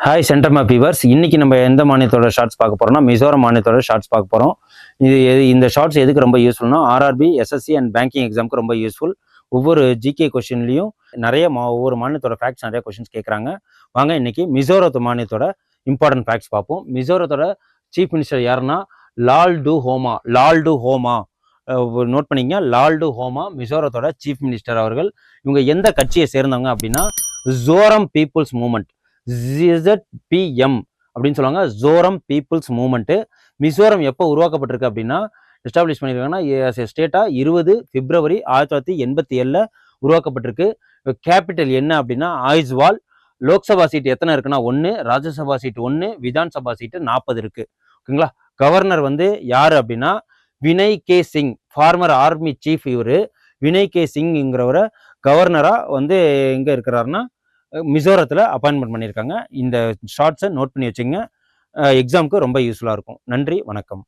Hi சென்டர்மா beavers. இன்னைக்கு நம்ம எந்த மாநிலத்தோட ஷார்ட்ஸ் பார்க்க போறோம்னா மிசோரம் மாநிலத்தோட ஷார்ட்ஸ் பார்க்க போறோம். இந்த ஷார்ட்ஸ் எதுக்கு ரொம்ப யூஸ்ஃபுல்னா ஆர்ஆர்பி, எஸ்எஸ்சி அண்ட் பேங்கிங் எக்ஸாமுக்கு ரொம்ப யூஸ்ஃபுல். ஒவ்வொரு ஜிகே கொஸ்டின்லையும் ஒவ்வொரு மாநிலத்தோட ஃபேக்ட்ஸ் நிறைய கொஸ்டின்ஸ் கேட்குறாங்க. வாங்க இன்னைக்கு மிசோரத்து மாநிலத்தோட இம்பார்ட்டன்ட் ஃபேக்ட்ஸ் பார்ப்போம். மிசோரத்தோட சீஃப் மினிஸ்டர் யாருன்னா லால்டு ஹோமா. நோட் பண்ணிங்க, லால்டு ஹோமா மிசோரத்தோட சீஃப் மினிஸ்டர் அவர்கள். இவங்க எந்த கட்சியை சேர்ந்தவங்க அப்படின்னா ஜோரம் பீப்புள்ஸ் மூவ்மெண்ட், ZPM அப்படின்னு சொல்லுவாங்க. Zoram peoples movement. மிசோரம் எப்போ உருவாக்கப்பட்டிருக்கு அப்படின்னா எஸ்டாப்ளிஷ் பண்ணியிருக்காங்கன்னா ஸ்டேட்டா 20 பிப்ரவரி 1987 உருவாக்கப்பட்டிருக்கு. கேபிட்டல் என்ன அப்படின்னா ஆய்ஸ்வால். லோக்சபா சீட் எத்தனை இருக்குன்னா 1, ராஜ்யசபா சீட் 1, விதான்சபா சீட்டு 40 இருக்கு. ஓகேங்களா. கவர்னர் யாரு அப்படின்னா Vinay K Singh, former army chief. இவரு வினய் கே சிங்ங்கிறவரை கவர்னரா எங்க இருக்கிறாருன்னா மிசோரத்தில் அப்பாயின்மெண்ட் பண்ணியிருக்காங்க. இந்த ஷார்ட்ஸை நோட் பண்ணி வச்சுங்க, எக்ஸாமுக்கு ரொம்ப யூஸ்ஃபுல்லாக இருக்கும். நன்றி, வணக்கம்.